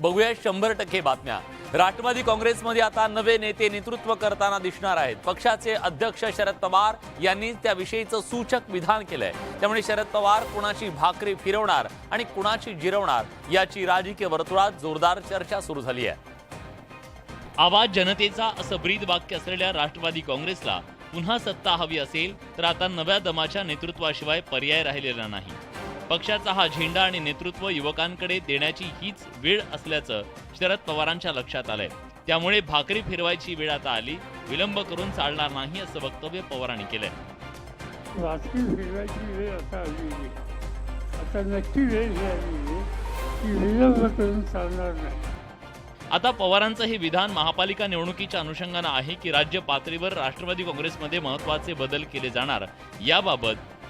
बघूया 100% बातम्या। राष्ट्रवादी काँग्रेसमध्ये आता नवे नेते नेतृत्व करताना दिसणार आहेत। पक्षाचे अध्यक्ष शरद पवार यांनी त्याविषयीचं सूचक विधान केलंय। त्यामुळे शरद पवार कुणाची भाकरी फिरवणार आणि कुणाची जिरवणार याची राजकीय वर्तुळात जोरदार चर्चा सुरू झाली आहे। आवाज जनतेचा असं ब्रीद वाक्य असलेल्या राष्ट्रवादी काँग्रेसला पुन्हा सत्ता हवी असेल तर आता नव्या दमाच्या नेतृत्वाशिवाय पर्याय राहिलेला नाही। पक्षाचा हा झेंडा आणि नेतृत्व युवकांकडे देण्याची हीच वेळ असल्याचं शरद पवारांच्या लक्षात आलंय। त्यामुळे भाकरी फिरवायची वेळ आता आली, विलंब करून चालणार नाही असं वक्तव्य पवारांनी केलंय। भाकरी फिरवायची वेळ आता आली, आता नक्की वेळ आली की विलंब करून चालणार नाही। आता पवारांचं हे विधान महापालिका निवडणुकीच्या अनुषंगानं आहे की राज्य पातळीवर राष्ट्रवादी काँग्रेसमध्ये महत्त्वाचे बदल केले जाणार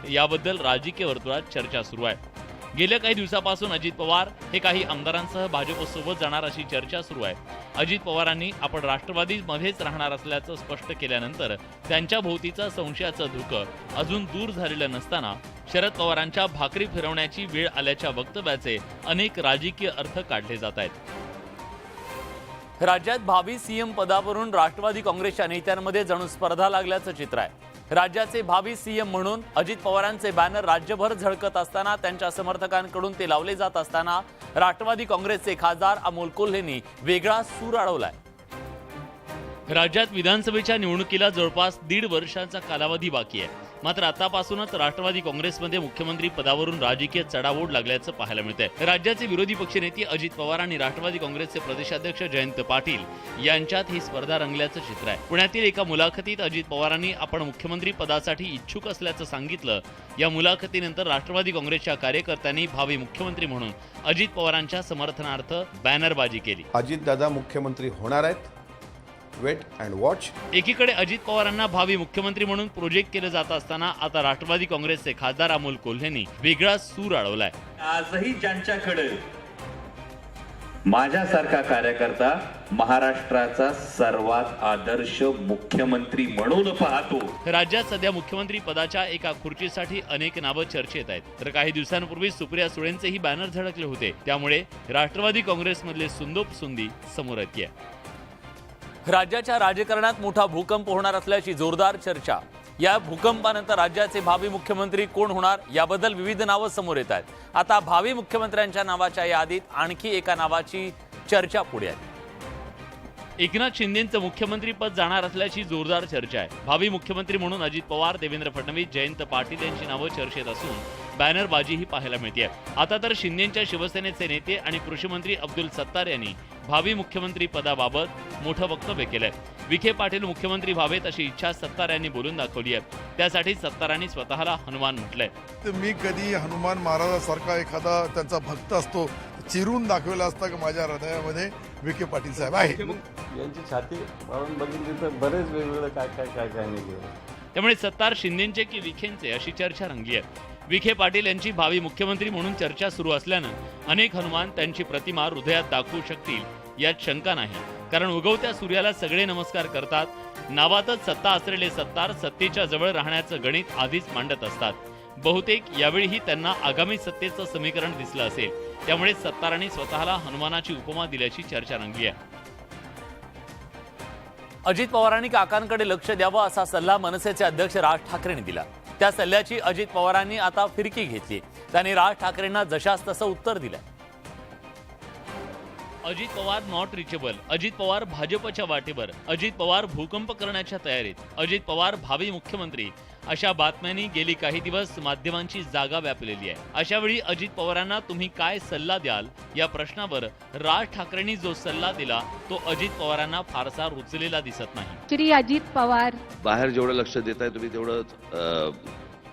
याबद्दल राजकीय वर्तुळात चर्चा सुरू आहे। गेल्या काही दिवसापासून अजित पवार हे काही आमदारांसह भाजपसोबत जाणार अशी चर्चा सुरू आहे। अजित पवारांनी आपण राष्ट्रवादीमध्येच राहणार असल्याचं स्पष्ट केल्यानंतर त्यांच्या भोवतीचं संशयाचं धुकं अजून दूर झालेलं नसताना शरद पवारांच्या भाकरी फिरवण्याची वेळ आल्याच्या वक्तव्याचे अनेक राजकीय अर्थ काढले जात आहेत। राज्यात भावी सीएम पदावरून राष्ट्रवादी काँग्रेसच्या नेत्यांमध्ये जणू स्पर्धा लागल्याचं चित्र आहे। राज्याचे भावी सीएम म्हणून अजित पवारांचे बॅनर राज्यभर झळकत असताना त्यांच्या समर्थकांकडून ते लावले जात असताना राष्ट्रवादी काँग्रेसचे खासदार अमोल कोल्हेंनी वेगळा सूर अडवलाय। राज्यात विधानसभेच्या निवडणुकीला जवळपास 1.5 वर्षाचा कालावधी बाकी आहे। मात्र आतापासूनच राष्ट्रवादी काँग्रेसमध्ये मुख्यमंत्री पदावरून राजकीय चढाओढ लागल्याचं पाहायला मिळतंय। राज्याचे विरोधी पक्षनेते अजित पवार आणि राष्ट्रवादी काँग्रेसचे प्रदेशाध्यक्ष जयंत पाटील यांच्यात ही स्पर्धा रंगल्याचं चित्र आहे। पुण्यातील एका मुलाखतीत अजित पवारांनी आपण मुख्यमंत्री पदासाठी इच्छुक असल्याचं सांगितलं। या मुलाखतीनंतर राष्ट्रवादी काँग्रेसच्या कार्यकर्त्यांनी भावी मुख्यमंत्री म्हणून अजित पवारांच्या समर्थनार्थ बॅनरबाजी केली। अजितदादा मुख्यमंत्री होणार आहेत, वेट अँड वॉच। एकीकडे अजित पवारांना भावी मुख्यमंत्री म्हणून प्रोजेक्ट केलं जात असताना आता राष्ट्रवादी काँग्रेसचे खासदार अमोल कोल्हेंनी वेगळा सूर अडवलाय। आजही ज्यांच्याकडे माझ्यासारखा कार्यकर्ता महाराष्ट्राचा सर्वात आदर्श मुख्यमंत्री म्हणून पाहतो। राज्यात सध्या मुख्यमंत्री पदाच्या एका खुर्चीसाठी अनेक नावं चर्चेत आहेत। तर काही दिवसांपूर्वी सुप्रिया सुळेंचेही बॅनर झळकले होते। त्यामुळे राष्ट्रवादी काँग्रेसमधले सुंदोपसुंदी समोर येते। राज्याच्या राजकारणात मोठा भूकंप होणार असल्याची जोरदार चर्चा। या भूकंपानंतर राज्याचे भावी मुख्यमंत्री कोण होणार याबद्दल विविध नावं समोर येत आहेत। आता भावी मुख्यमंत्र्यांच्या नावाच्या यादीत आणखी एका नावाची चर्चा पुढे आहे। एकनाथ शिंदेंचं मुख्यमंत्रीपद जाणार असल्याची जोरदार चर्चा आहे। भावी मुख्यमंत्री म्हणून अजित पवार, देवेंद्र फडणवीस, जयंत पाटील यांची नावं चर्चेत असून बॅनरबाजीही पाहायला मिळते। आता तर शिंदेंच्या शिवसेनेचे नेते आणि कृषी मंत्री अब्दुल सत्तार यांनी भावी मुख्यमंत्री पदाबाबत मोठं वक्तव्य केलंय। विखे पाटील मुख्यमंत्री व्हावेत अशी इच्छा सत्तार यांनी बोलून दाखवली आहे। त्यासाठी सत्तारांनी स्वतःला हनुमान म्हटलंय। मी कधी हनुमान महाराजासारखा एखादा त्यांचा भक्त असतो चिरून दाखवला असता की माझ्या हृदयामध्ये विखे पाटील साहेब आहे। यांची छाती पाहून बघितली तर बरेच वेगवेगळं काय नाही। त्यामुळे सत्तार शिंदेंचे की विखेंचे अशी चर्चा रंगली आहे। विखे पाटील यांची भावी मुख्यमंत्री म्हणून चर्चा सुरू असल्यानं अनेक हनुमान त्यांची प्रतिमा हृदयात दाखवू शकतील यात शंका नाही। कारण उगवत्या सूर्याला सगळे नमस्कार करतात। नावातच सत्ता असलेले सत्तार सत्तेच्या जवळ राहण्याचं गणित आधीच मांडत असतात। बहुतेक यावेळीही त्यांना आगामी सत्तेचं समीकरण दिसलं असेल। त्यामुळे सत्तारांनी स्वतःला हनुमानाची उपमा दिल्याची चर्चा रंगली आहे। अजित पवारांनी काकांकडे लक्ष द्यावं असा सल्ला मनसेचे अध्यक्ष राज ठाकरेंनी दिला। त्या सल्ल्याची अजित पवारांनी आता फिरकी घेतली। त्यांनी राज ठाकरेंना जशास तसं उत्तर दिलं। अजित पवार नॉट रिचेबल, अजित पवार भाजपच्या वाटेवर, अजित पवार भूकंप करण्याच्या तयारीत, अजित पवार भावी मुख्यमंत्री अशा बातम्यांनी गेली काही दिवस माध्यमांची जागा व्यापलेली आहे। अशावेळी अजित पवारांना तुम्ही काय सल्ला द्याल या प्रश्नावर राज ठाकरेंनी जो सल्ला दिला तो अजित पवारांना फारसा रुचलेला दिसत नाही। श्री अजित पवार बाहेर जेवढं लक्ष देताय तुम्ही तेवढं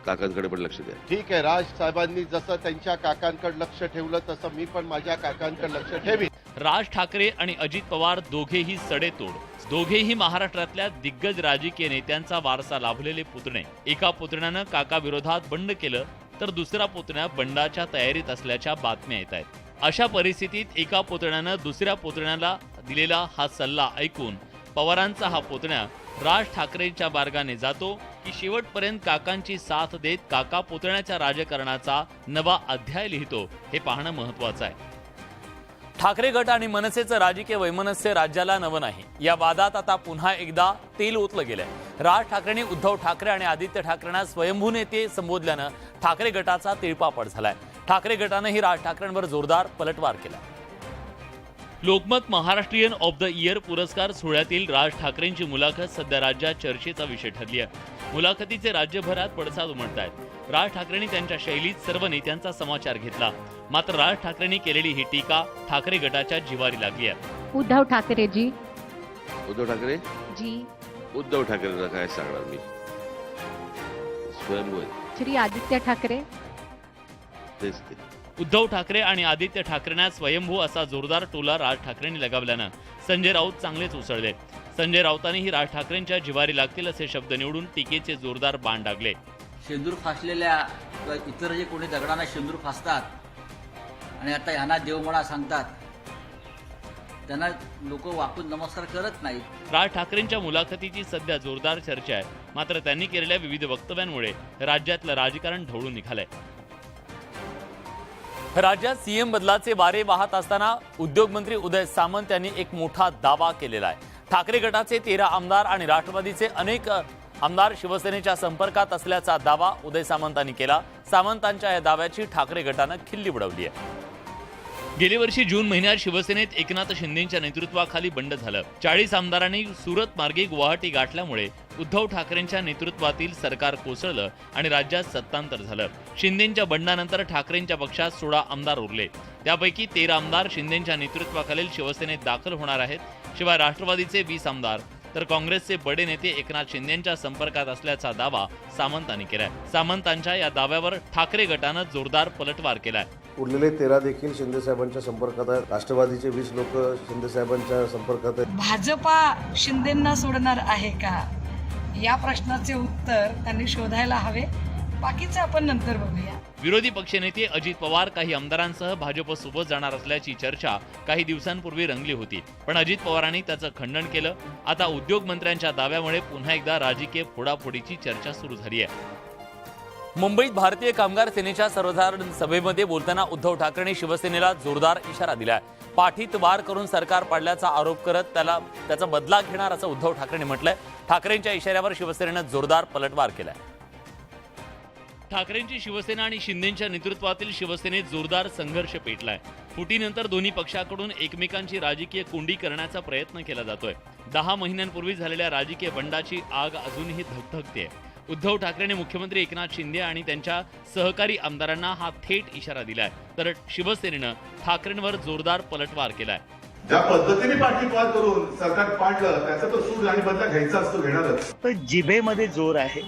काकांकडे पण लक्ष द्या। ठीक आहे, राज साहेबांनी जसं त्यांच्या काकांकडे लक्ष ठेवलं तसं मी पण माझ्या काकांकडे लक्ष ठेवीन। राज ठाकरे आणि अजित पवार दोघेही सडेतोड, दोघेही महाराष्ट्रातल्या दिग्गज राजकीय नेत्यांचा वारसा लाभलेले पुतणे। एका पुतण्यानं काका विरोधात बंड केलं तर दुसरा पुतण्या बंडाच्या तयारीत असल्याच्या बातम्या येत आहेत। अशा परिस्थितीत एका पुतण्यानं दुसऱ्या पुतण्याला दिलेला हा सल्ला ऐकून पवारांचा हा पुतण्या राज ठाकरेंच्या मार्गाने जातो की शेवटपर्यंत काकांची साथ देत काका पुतण्याच्या राजकारणाचा नवा अध्याय लिहितो हे पाहणं महत्त्वाचं आहे। ठाकरे गट आणि मनसेचं राजकीय वैमनस्य राज्याला नवं नाही. या वादात आता पुन्हा एकदा तेल ओतलं गेलंय. राज ठाकरेंनी उद्धव ठाकरे आणि आदित्य ठाकरेंना स्वयंभू नेते संबोधल्यानं ठाकरे गटाचा तिळपापड झालाय. ठाकरे गटानंही राज ठाकरेंवर जोरदार पलटवार केला. Lokmat Maharashtrian of the year पुरस्कार सोहळ्यातील राज ठाकरेंची मुलाखत सध्या राज्यात चर्चेचा विषय ठरली आहे. मुलाखतीचे राज्यभरात पडसाद उमटतायत. राज ठाकरेंनी त्यांच्या शैलीत सर्व नेत्यांचा समाचार घेतला. मात्र राज ठाकरेंनी केलेली ही टीका ठाकरे गटाच्या जिवारी लागली आहे. उद्धव ठाकरे जी उद्धव ठाकरे जी उद्धव ठाकरेंना काय सांगणार मी, स्वयंभू आहे. श्री आदित्य ठाकरे तेच ते. उद्धव ठाकरे आणि आदित्य ठाकरेंना स्वयंभू असा जोरदार टोला राज ठाकरेंनी लगावल्यानं संजय राऊत चांगलेच उसळले. संजय राऊतांनीही राज ठाकरेंच्या जिवारी लागतील असे शब्द निवडून टीकेचे जोरदार बाण डागले. शेंदूर फासलेल्या किंवा इतर जे कोणी दगडांना शेंदूर फासतात आणि आता ह्यांना देवमळा सांगतात, त्यांना लोक वाकून नमस्कार करत नाहीत. राज ठाकरेंच्या मुलाखतीची सध्या जोरदार चर्चा आहे. मात्र त्यांनी केलेल्या विविध वक्तव्यांमुळे राज्यातलं राजकारण ढवळून निघालंय. राज्यात सीएम बदलाचे वारे वाहत असताना उद्योगमंत्री उदय सामंत यांनी एक मोठा दावा केलेला आहे. ठाकरे गटाचे 13 आमदार आणि राष्ट्रवादीचे अनेक आमदार शिवसेनेच्या संपर्कात असल्याचा दावा उदय सामंतांनी केला. सामंतांच्या या दाव्याची ठाकरे गटानं खिल्ली उडवली आहे. गेल्या वर्षी जून महिन्यात शिवसेनेत एकनाथ शिंदेंच्या नेतृत्वाखाली बंड झालं. 40 आमदारांनी सुरत मार्गे गुवाहाटी गाठल्यामुळे उद्धव ठाकरेंच्या नेतृत्वातील सरकार कोसळलं आणि राज्यात सत्तांतर झालं. शिंदेंच्या बंडानंतर ठाकरेंच्या पक्षात 16 आमदार उरले. त्यापैकी 13 आमदार शिंदेंच्या नेतृत्वाखालील शिवसेनेत दाखल होणार आहेत. शिवाय राष्ट्रवादीचे 20 आमदार तर काँग्रेसचे बडे नेते एकनाथ शिंदेंच्या संपर्कात असल्याचा दावा सामंतांनी केलाय. सामंतांच्या या दाव्यावर ठाकरे गटानं जोरदार पलटवार केलाय. उरलेले 13 देखील शिंदेसाहेबांच्या संपर्कात आहेत. राष्ट्रवादीचे 20 लोक शिंदेसाहेबांच्या संपर्कात आहेत. भाजपा शिंदेंना सोडणार आहे का, या प्रश्नाचे उत्तर त्यांनी शोधायला हवे. बाकीचं आपण नंतर बघूया. विरोधी पक्षनेते अजित पवार काही आमदारांसह भाजपसोबत जाणार असल्याची चर्चा काही दिवसांपूर्वी रंगली होती. पण अजित पवारांनी त्याचं खंडन केलं. आता उद्योगमंत्र्यांच्या दाव्यामुळे पुन्हा एकदा राजकीय फोडाफोडीची चर्चा सुरू झाली आहे. मुंबईत भारतीय कामगार सेनेच्या सर्वसाधारण सभेमध्ये बोलताना उद्धव ठाकरेंनी शिवसेनेला जोरदार इशारा दिलाय. पाठीत वार करून सरकार पाडल्याचा आरोप करत त्याचा बदला घेणार असं उद्धव ठाकरेंनी म्हटलंय. ठाकरेंच्या इशाऱ्यावर शिवसेनेनं जोरदार पलटवार केलाय. ठाकरेंची शिवसेना आणि शिंदेंच्या नेतृत्वातील शिवसेनेत जोरदार संघर्ष पेटलाय. फुटीनंतर दोन्ही पक्षाकडून एकमेकांची राजकीय कोंडी करण्याचा प्रयत्न केला जातोय. 10 महिन्यांपूर्वी झालेल्या राजकीय बंडाची आग अजूनही धगधगते. उद्धव ठाकरेंनी मुख्यमंत्री एकनाथ शिंदे आणि त्यांच्या सहकारी आमदारांना हा थेट इशारा दिलाय. तर शिवसेनेनं ठाकरेंवर जोरदार पलटवार केलाय. ज्या पद्धतीने पाठीपार करून सरकार पाडलं त्याचा तो सूड आणि बदला घ्यायचा असतो, घेणारच. पण जिभेमध्ये जोर आहे.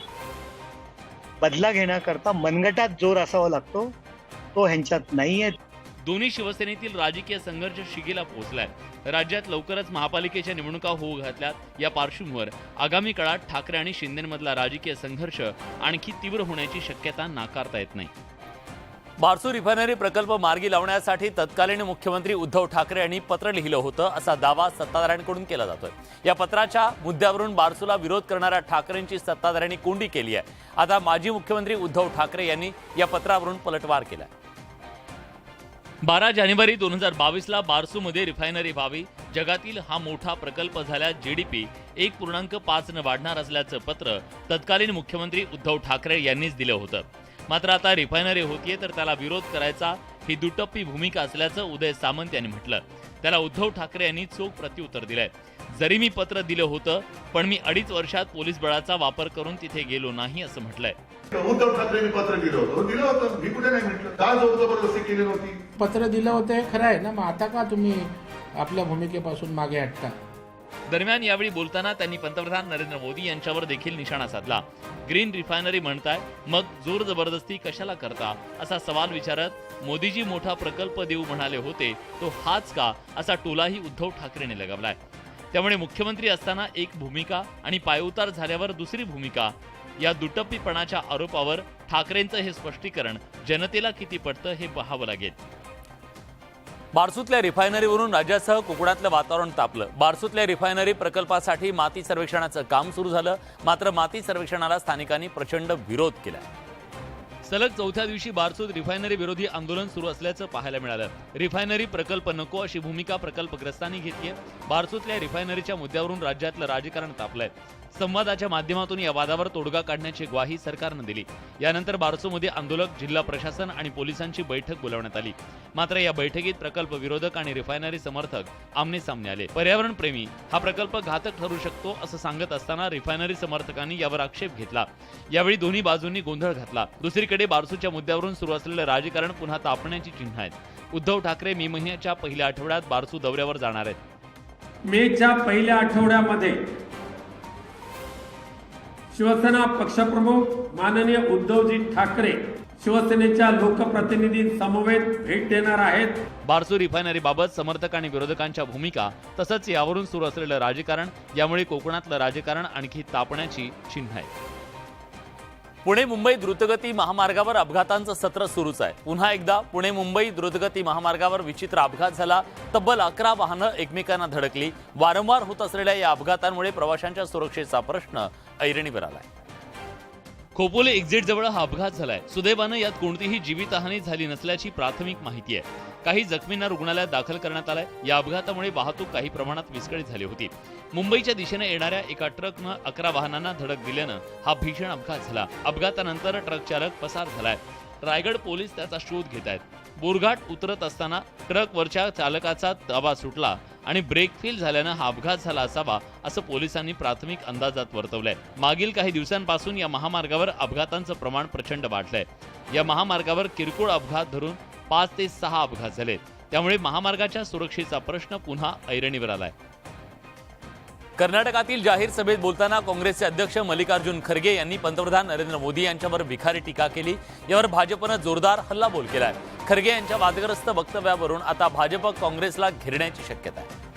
बदला घेण्याकरता मनगटात जोर असावा लागतो, तो ह्यांच्यात नाहीये. दोन्ही शिवसेनेतील राजकीय संघर्ष शिगेला पोहोचलाय. राज्यात लवकरच महापालिकेच्या निवडणुका होऊ घातल्यात. या पार्श्वभूमीवर आगामी काळात ठाकरे आणि शिंदेमधला राजकीय संघर्ष आणखी तीव्र होण्याची शक्यता नाकारता येत नाही. बारसू रिफायनरी प्रकल्प मार्गी लावण्यासाठी तत्कालीन मुख्यमंत्री उद्धव ठाकरे यांनी पत्र लिहिलं होतं असा दावा सत्ताधाऱ्यांकडून केला जातोय. या पत्राच्या मुद्द्यावरून बारसूला विरोध करणाऱ्या ठाकरेंची सत्ताधाऱ्यांनी कोंडी केली आहे. आता माजी मुख्यमंत्री उद्धव ठाकरे यांनी या पत्रावरून पलटवार केलाय. 12 जानेवारी 2022ला बारसूमध्ये रिफायनरी व्हावी. जगातील हा मोठा प्रकल्प झाल्यास GDP 1.5 ने वाढणार असल्याचं पत्र तत्कालीन मुख्यमंत्री उद्धव ठाकरे यांनीच दिलं होतं. मात्र आता रिफायनरी होतीये तर त्याला विरोध करायचा ही दुटप्पी भूमिका असल्याचं उदय सामंत यांनी म्हटलं. त्याला उद्धव ठाकरे यांनी चोख प्रत्युत्तर दिलंय. जरी मी पत्र दिलं होतं पण मी 2.5 वर्षात पोलीस बळाचा वापर करून तिथे गेलो नाही असं म्हटलंय. उद्धव ठाकरेंनी पत्र दिलं होतं, मी कुठे नाही म्हटलं. का जोर जबरदस्ती केली नव्हती. पत्र दिलं होतं हे खरं आहे ना, मग आता का तुम्ही आपल्या भूमिकेपासून मागे हटता. दरम्यान यावेळी बोलताना त्यांनी पंतप्रधान नरेंद्र मोदी यांच्यावर देखील निशाणा साधला. ग्रीन रिफायनरी म्हणताय मग जोर जबरदस्ती कशाला करता असा सवाल विचारत मोदीजी मोठा प्रकल्प देऊ म्हणाले होते तो हाच का असा टोलाही उद्धव ठाकरेंनी लगावलाय. त्यामुळे मुख्यमंत्री असताना एक भूमिका आणि पायउतार झाल्यावर दुसरी भूमिका या दुटप्पीपणाच्या आरोपावर ठाकरेंचं हे स्पष्टीकरण जनतेला किती पटतं हे पाहावं लागेल. बारसूतल्या रिफायनरीवरून राज्यासह कोकणातलं वातावरण तापलं. बारसूतल्या रिफायनरी प्रकल्पासाठी माती सर्वेक्षणाचं काम सुरू झालं. मात्र माती सर्वेक्षणाला स्थानिकांनी प्रचंड विरोध केला. सलग चौथ्या दिवशी बारसूत रिफायनरी विरोधी आंदोलन सुरू असल्याचं पाहायला मिळालं. रिफायनरी प्रकल्प नको अशी भूमिका प्रकल्पग्रस्तांनी घेतली आहे. बारसूतल्या रिफायनरीच्या मुद्द्यावरून राज्यातलं राजकारण तापलंय. संवादाच्या माध्यमातून या वादावर तोडगा काढण्याची ग्वाही सरकारनं दिली. यानंतर बारसूमध्ये आंदोलक, जिल्हा प्रशासन आणि पोलिसांची बैठक बोलावण्यात आली. मात्र या बैठकीत प्रकल्प विरोधक आणि रिफायनरी समर्थक आमने सामने आले. पर्यावरण प्रेमी हा प्रकल्प घातक ठरू शकतो असं सांगत असताना रिफायनरी समर्थकांनी यावर आक्षेप घेतला. यावेळी दोन्ही बाजूंनी गोंधळ घातला. दुसरीकडे बारसूच्या मुद्द्यावरून सुरू असलेलं राजकारण पुन्हा तापण्याची चिन्ह आहेत. उद्धव ठाकरे मे महिन्याच्या पहिल्या आठवड्यात बारसू दौऱ्यावर जाणार आहेत. मेच्या पहिल्या आठवड्यामध्ये शिवसेना पक्षप्रमुख माननीय उद्धवजी ठाकरे शिवसेनेच्या लोकप्रतिनिधींसमवेत भेट देणार आहेत. बारसू रिफायनरीबाबत समर्थक आणि विरोधकांच्या भूमिका तसंच यावरून सुरू असलेलं राजकारण यामुळे कोकणातलं राजकारण आणखी तापण्याची चिन्ह आहे. पुणे मुंबई द्रुतगती महामार्गावर अपघातांचं सत्र सुरूच आहे. पुन्हा एकदा पुणे मुंबई द्रुतगती महामार्गावर विचित्र अपघात झाला. तब्बल 11 वाहनं एकमेकांना धडकली. वारंवार होत असलेल्या या अपघातांमुळे प्रवाशांच्या सुरक्षेचा प्रश्न ऐरणीवर आलाय. खोपोले एक्झिट जवळ हा अपघात झालाय. सुदैवानं यात कोणतीही जीवितहानी झाली नसल्याची प्राथमिक माहिती आहे. काही जखमींना रुग्णालयात दाखल करण्यात आलंय. या अपघातामुळे वाहतूक काही प्रमाणात विस्कळीत झाली होती. मुंबईच्या दिशेने येणाऱ्या एका ट्रकनं 11 वाहनांना धडक दिल्यानं हा भीषण अपघात झाला. अपघातानंतर ट्रक चालक पसार झालाय. रायगड पोलीस त्याचा शोध घेत आहेत. बोरघाट उतरत असताना ट्रकवरच्या चालकाचा ताबा सुटला आणि ब्रेक फेल झाल्यानं हा अपघात झाला असावा असं पोलिसांनी प्राथमिक अंदाजात वर्तवलंय. मागील काही दिवसांपासून या महामार्गावर अपघातांचं प्रमाण प्रचंड वाढलंय. या महामार्गावर किरकोळ अपघात धरून 5 ते 6 अपघात झाले. त्यामुळे महामार्गाच्या सुरक्षेचा प्रश्न पुन्हा ऐरणीवर आलाय. कर्नाटकातील जाहीर सभेत बोलताना काँग्रेसचे अध्यक्ष मल्लिकार्जुन खरगे यांनी पंतप्रधान नरेंद्र मोदी यांच्यावर विखारी टीका केली. यावर भाजपनं जोरदार हल्लाबोल केलाय. खरगे यांच्या वादग्रस्त वक्तव्यावरून आता भाजप काँग्रेसला घेरण्याची शक्यता आहे.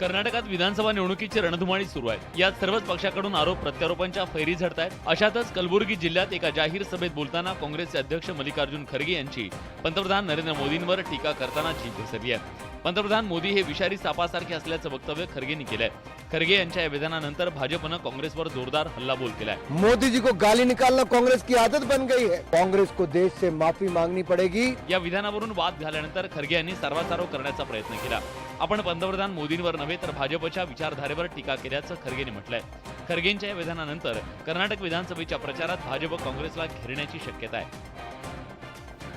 कर्नाटकात विधानसभा निवडणुकीची रणधुमाळी सुरू आहे. यात सर्वच पक्षाकडून आरोप प्रत्यारोपांच्या फैरी झडत आहेत. अशातच कलबुर्गी जिल्ह्यात एका जाहीर सभेत बोलताना काँग्रेसचे अध्यक्ष मल्लिकार्जुन खरगे यांची पंतप्रधान नरेंद्र मोदींवर टीका करताना जीभ घसरली आहे. पंतप्रधान मोदी हे विषारी सापासारखे असल्याचं वक्तव्य खरगेंनी केलंय. खरगे यांच्या या विधानानंतर भाजपनं काँग्रेसवर जोरदार हल्लाबोल केलाय. मोदी जी को गाली निकालना कांग्रेस की आदत बन गई है. कांग्रेस को देश से माफी मांगनी पड़ेगी. या विधानावरून वाद झाल्यानंतर खरगे यांनी सारवासारव करण्याचा प्रयत्न केला. आपण पंतप्रधान मोदींवर नव्हे तर भाजपच्या विचारधारेवर टीका केल्याचं खरगेंनी म्हटलंय. खरगेंच्या या विधानानंतर कर्नाटक विधानसभेच्या प्रचारात भाजप काँग्रेसला घेरण्याची शक्यता आहे.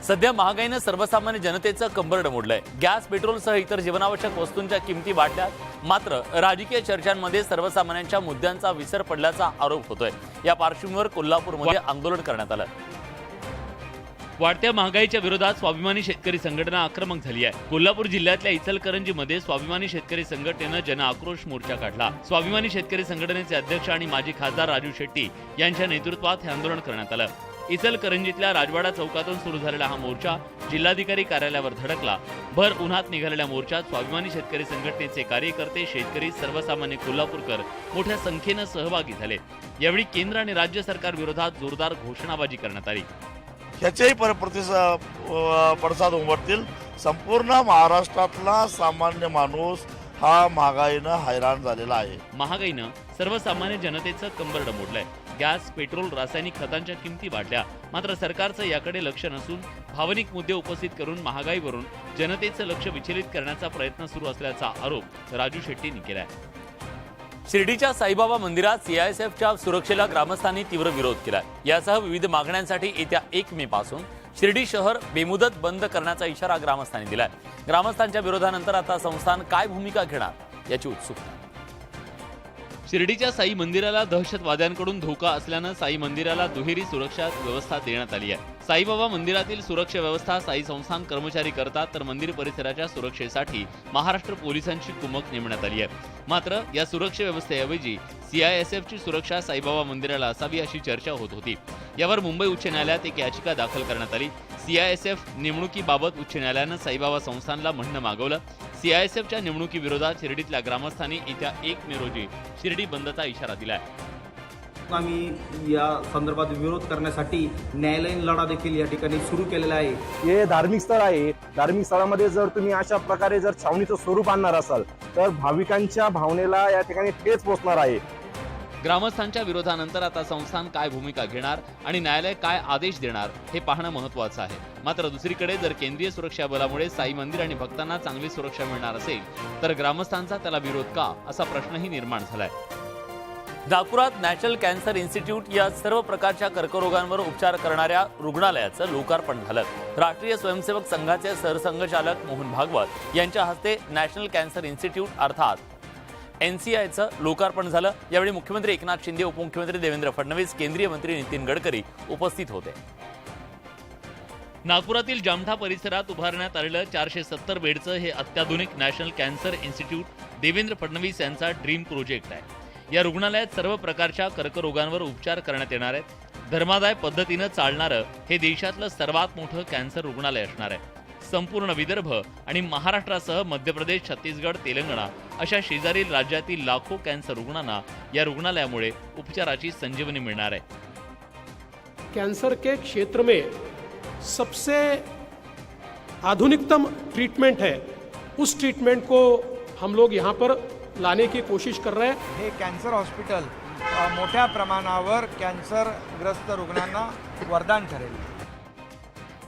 सध्या महागाईनं सर्वसामान्य जनतेचं कंबरडं मोडलंय. गॅस, पेट्रोलसह इतर जीवनावश्यक वस्तूंच्या किमती वाढल्यात. मात्र राजकीय चर्चांमध्ये सर्वसामान्यांच्या मुद्द्यांचा विसर पडल्याचा आरोप होतोय. या पार्श्वभूमीवर कोल्हापूरमध्ये आंदोलन करण्यात आलं. वाढत्या महागाईच्या विरोधात स्वाभिमानी शेतकरी संघटना आक्रमक झाली आहे. कोल्हापूर जिल्ह्यातल्या इचलकरंजीमध्ये स्वाभिमानी शेतकरी संघटनेनं जन आक्रोश मोर्चा काढला. स्वाभिमानी शेतकरी संघटनेचे अध्यक्ष आणि माजी खासदार राजू शेट्टी यांच्या नेतृत्वात हे आंदोलन करण्यात आलं. इचलकरंजीतल्या राजवाडा चौकातून सुरू झालेला हा मोर्चा जिल्हाधिकारी कार्यालयावर धडकला. भर उन्हात निघालेल्या मोर्चात स्वाभिमानी शेतकरी संघटनेचे कार्यकर्ते, शेतकरी, सर्वसामान्य कोल्हापूरकर मोठ्या संख्येनं सहभागी झाले. यावेळी केंद्र आणि राज्य सरकार विरोधात जोरदार घोषणाबाजी करण्यात आली. ह्याचेही पडसाद उमटतील. संपूर्ण महाराष्ट्रातला सामान्य माणूस हा महागाईनं हैराण झालेला आहे. महागाईनं सर्वसामान्य जनतेचं कंबरडं मोडलंय. गॅस, पेट्रोल, रासायनिक खतांच्या किमती वाढल्या. मात्र सरकारचं याकडे लक्ष नसून भावनिक मुद्दे उपस्थित करून महागाईवरून जनतेचं लक्ष विचलित करण्याचा प्रयत्न सुरू असल्याचा आरोप राजू शेट्टींनी केलाय. शिर्डीच्या साईबाबा मंदिरात सीआयएसएफच्या सुरक्षेला ग्रामस्थांनी तीव्र विरोध केलाय. यासह विविध मागण्यांसाठी येत्या 1 मे पासून शिर्डी शहर बेमुदत बंद करण्याचा इशारा ग्रामस्थांनी दिलाय. ग्रामस्थांच्या विरोधानंतर आता संस्थान काय भूमिका घेणार याची उत्सुकता. शिर्डीच्या साई मंदिराला दहशतवाद्यांकडून धोका असल्यानं साई मंदिराला दुहेरी सुरक्षा व्यवस्था देण्यात आली आहे. साईबाबा मंदिरातील सुरक्षा व्यवस्था साई संस्थान कर्मचारी करतात, तर मंदिर परिसराच्या सुरक्षेसाठी महाराष्ट्र पोलिसांची कुमक नेमण्यात आली आहे. मात्र या सुरक्षा व्यवस्थेऐवजी सीआयएसएफची सुरक्षा साईबाबा मंदिराला असावी अशी चर्चा होत होती. यावर मुंबई उच्च न्यायालयात एक याचिका दाखल करण्यात आली. सीआयएसएफ नेमणुकीबाबत उच्च न्यायालयानं साईबाबा संस्थानला म्हणणं मागवलं. सीआयएसएफच्या निवडणुकीविरोधात शिर्डीतल्या ग्रामस्थांनी येत्या 1 मे रोजी शिर्डी बंदचा इशारा दिलाय. आम्ही या संदर्भात विरोध करण्यासाठी न्यायालयीन लढा देखील या ठिकाणी सुरू केलेला आहे. हे धार्मिक स्थळ आहे. धार्मिक स्थळामध्ये जर तुम्ही अशा प्रकारे जर छावणीचं स्वरूप आणणार असाल तर भाविकांच्या भावनेला या ठिकाणी ठेच पोचणार आहे. ग्रामस्थांच्या विरोधानंतर आता संस्थान काय भूमिका घेणार आणि न्यायालय काय आदेश देणार हे पाहणं महत्त्वाचं आहे. मात्र दुसरीकडे जर केंद्रीय सुरक्षा बलामुळे साई मंदिर आणि भक्तांना चांगली सुरक्षा मिळणार असेल तर ग्रामस्थांचा त्याला विरोध का असा प्रश्नही निर्माण झालाय. नागपुरात नॅशनल कॅन्सर इन्स्टिट्यूट या सर्व प्रकारच्या कर्करोगांवर उपचार करणाऱ्या रुग्णालयाचं लोकार्पण झालं. राष्ट्रीय स्वयंसेवक संघाचे सरसंघचालक मोहन भागवत यांच्या हस्ते नॅशनल कॅन्सर इन्स्टिट्यूट अर्थात NCIचं लोकार्पण झालं. यावेळी मुख्यमंत्री एकनाथ शिंदे, उपमुख्यमंत्री देवेंद्र फडणवीस, केंद्रीय मंत्री नितीन गडकरी उपस्थित होते. नागपुरातील जामठा परिसरात उभारण्यात आलेलं 470 बेडचं हे अत्याधुनिक national cancer institute Devendra Fadnavis यांचा ड्रीम प्रोजेक्ट आहे. या रुग्णालयात सर्व प्रकारच्या कर्करोगांवर उपचार करण्यात येणार आहेत. धर्मादाय पद्धतीनं चालणारं हे देशातलं सर्वात मोठं कॅन्सर रुग्णालय असणार आहे. संपूर्ण विदर्भ आणि महाराष्ट्रासह मध्य प्रदेश, छत्तीसगड, तेलंगणा अशा शेजारील राज्यातील लाखो कॅन्सर रुग्णांना या रुग्णालयामुळे उपचाराची संजीवनी मिळणार आहे. कैंसर के क्षेत्र में सबसे आधुनिकतम ट्रीटमेंट है, उस ट्रीटमेंट को हम लोग यहाँ पर लाने की कोशिश कर रहे हैं. हे कॅन्सर हॉस्पिटल मोठ्या प्रमाणावर कॅन्सरग्रस्त रुग्णांना वरदान ठरेल.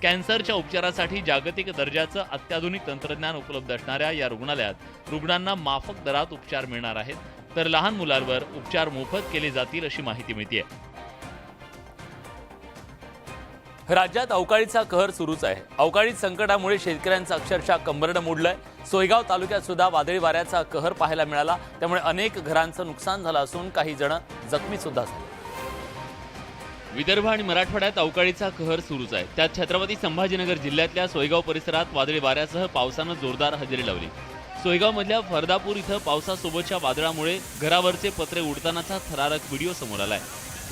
कॅन्सरच्या उपचारासाठी जागतिक दर्जाचं अत्याधुनिक तंत्रज्ञान उपलब्ध असणाऱ्या या रुग्णालयात रुग्णांना माफक दरात उपचार मिळणार आहेत. तर लहान मुलांवर उपचार मोफत केले जातील अशी माहिती मिळते. राज्यात अवकाळीचा कहर सुरूच आहे. अवकाळी संकटामुळे शेतकऱ्यांचं अक्षरशः कंबरडं मोडलंय. सोयगाव तालुक्यात सुद्धा वादळी वाऱ्याचा कहर पाहायला मिळाला. त्यामुळे अनेक घरांचं नुकसान झालं असून काही जण जखमी सुद्धा झाले. विदर्भ आणि मराठवाड्यात अवकाळीचा कहर सुरूच आहे. त्यात छत्रपती संभाजीनगर जिल्ह्यातल्या सोयगाव परिसरात वादळी वाऱ्यासह पावसानं जोरदार हजेरी लावली. सोयगावमधल्या फरदापूर इथं पावसासोबतच्या वादळामुळे घरावरचे पत्रे उडतानाचा थरारक व्हिडिओ समोर आलाय.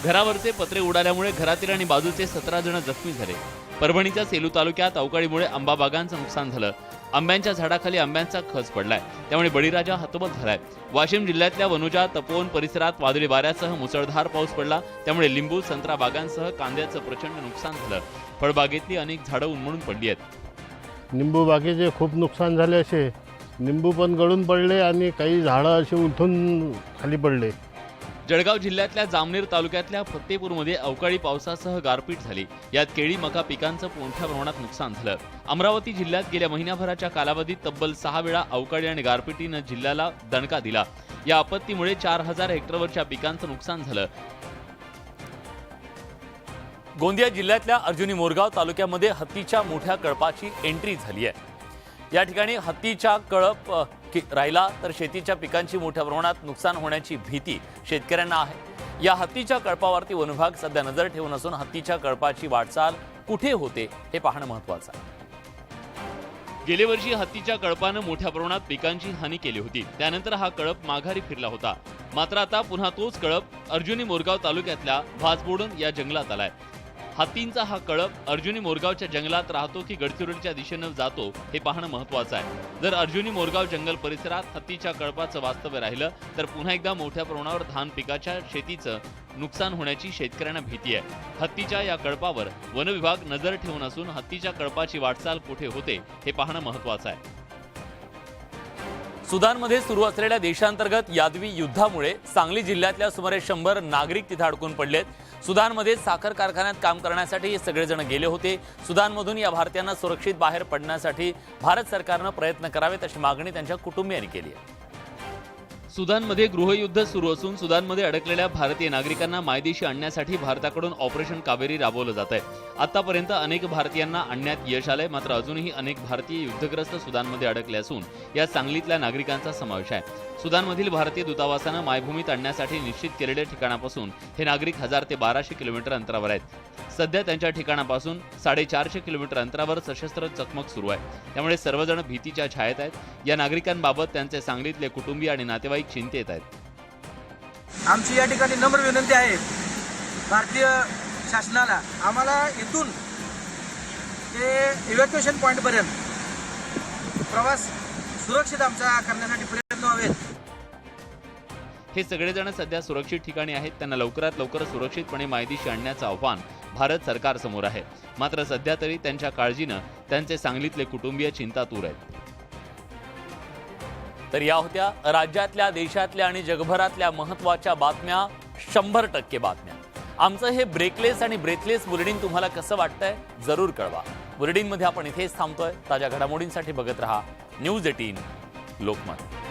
घरावरचे पत्रे उडाल्यामुळे घरातील आणि बाजूचे 17 जण जखमी झाले. परभणीच्या सेलू तालुक्यात अवकाळीमुळे आंबा बागांचं नुकसान झालं. आंब्यांच्या झाडाखाली आंब्यांचा खच पडलाय, त्यामुळे बळीराजा हतबल झालाय. वाशिम जिल्ह्यातल्या वनुजा, तपोवन परिसरात वादळी वाऱ्यासह मुसळधार पाऊस पडला, त्यामुळे लिंबू, संत्रा बागांसह कांद्याचं प्रचंड नुकसान झालं. फळबागेतली अनेक झाडं उन्मळून पडली आहेत. निंबू बागेचे खूप नुकसान झाले. असे निंबू पण गळून पडले आणि काही झाडं असे उठून खाली पडले. जळगाव जिल्ह्यातल्या जामनेर तालुक्यातल्या फत्तेपूरमध्ये अवकाळी पावसासह गारपीट झाली. यात केळी, मका पिकांचं मोठ्या प्रमाणात नुकसान झालं. अमरावती जिल्ह्यात गेल्या महिनाभराच्या कालावधीत तब्बल 6 वेळा अवकाळी आणि गारपिटीनं जिल्ह्याला दणका दिला. या आपत्तीमुळे 4000 हेक्टरवरच्या पिकांचं नुकसान झालं. गोंदिया जिल्ह्यातल्या अर्जुनी मोरगाव तालुक्यामध्ये हत्तीच्या मोठ्या कळपाची एंट्री झाली आहे. या ठिकाणी हत्तीच्या कळप राहिला तर शेतीच्या पिकांची मोठ्या प्रमाणात नुकसान होण्याची भीती शेतकऱ्यांना आहे. या हत्तीच्या कळपावरती वनविभाग सध्या नजर ठेवून असून हत्तीच्या कळपाची वाटचाल कुठे होते हे पाहणं महत्त्वाचं आहे. गेल्या वर्षी हत्तीच्या कळपानं मोठ्या प्रमाणात पिकांची हानी केली होती. त्यानंतर हा कळप माघारी फिरला होता. मात्र आता पुन्हा तोच कळप अर्जुनी मोरगाव तालुक्यातल्या भाजबोडण या जंगलात आलाय. हत्तींचा हा कळप अर्जुनी मोरगावच्या जंगलात राहतो की गडचिरोलीच्या दिशेनं जातो हे पाहणं महत्त्वाचं आहे. जर अर्जुनी मोरगाव जंगल परिसरात हत्तीच्या कळपाचं वास्तव्य राहिलं तर पुन्हा एकदा मोठ्या प्रमाणावर धान पिकाच्या शेतीचं नुकसान होण्याची शेतकऱ्यांना भीती आहे. हत्तीच्या या कळपावर वनविभाग नजर ठेवून असून हत्तीच्या कळपाची वाटचाल कुठे होते हे पाहणं महत्त्वाचं आहे. सुदानमध्ये सुरू असलेल्या देशांतर्गत यादवी युद्धामुळे सांगली जिल्ह्यातल्या सुमारे 100 नागरिक तिथे अडकून पडलेत. सुदानमध्ये साखर कारखान्यात काम करण्यासाठी हे सगळेजण गेले होते. सुदानमधून या भारतीयांना सुरक्षित बाहेर पडण्यासाठी भारत सरकारनं प्रयत्न करावेत अशी मागणी त्यांच्या कुटुंबियांनी केली आहे. सुदानमध्ये गृहयुद्ध सुरू असून सुदानमध्ये अडकलेल्या भारतीय नागरिकांना मायदेशी आणण्यासाठी भारताकडून ऑपरेशन कावेरी राबवलं जात आहे. आतापर्यंत अनेक भारतीयांना आणण्यात यश आलंय. मात्र अजूनही अनेक भारतीय युद्धग्रस्त सुदानमध्ये अडकले असून यात सांगलीतल्या नागरिकांचा समावेश आहे. सुदानमधील भारतीय दूतावासानं मायभूमीत आणण्यासाठी निश्चित केलेल्या ठिकाणापासून हे नागरिक 1000 ते 1200 किलोमीटर अंतरावर आहेत. सध्या त्यांच्या ठिकाणापासून 450 किलोमीटर अंतरावर सशस्त्र चकमक सुरू आहे. त्यामुळे सर्वजण भीतीच्या छायेत आहेत. या नागरिकांबाबत त्यांचे सांगलीतले कुटुंबीय आणि नातेवाईक चिंतेत आहेत. आमची या ठिकाणी नम्र विनंती आहे भारतीय शासनाला, आम्हाला इथून ते इव्हॅक्युएशन पॉईंटपर्यंत प्रवास सुरक्षित आमचा करण्यासाठी प्रयत्न व्हावेत. हे सगळेजण सध्या सुरक्षित ठिकाणी आहेत. त्यांना लवकरात लवकर सुरक्षितपणे मायदेशी आणण्याचं आव्हान भारत सरकारसमोर आहे. मात्र सध्या तरी त्यांच्या काळजीनं त्यांचे सांगलीतले कुटुंबीय चिंतातूर आहेत. तर या होत्या राज्यातल्या, देशातल्या आणि जगभरातल्या महत्त्वाच्या बातम्या. 100% बातम्या. आमचं हे ब्रेकलेस आणि ब्रेथलेस बुलेटिन तुम्हाला कसं वाटतंय जरूर कळवा. बुलेटिनमध्ये आपण इथेच थांबतोय. ताज्या घडामोडींसाठी बघत रहा न्यूज 18 लोकमत.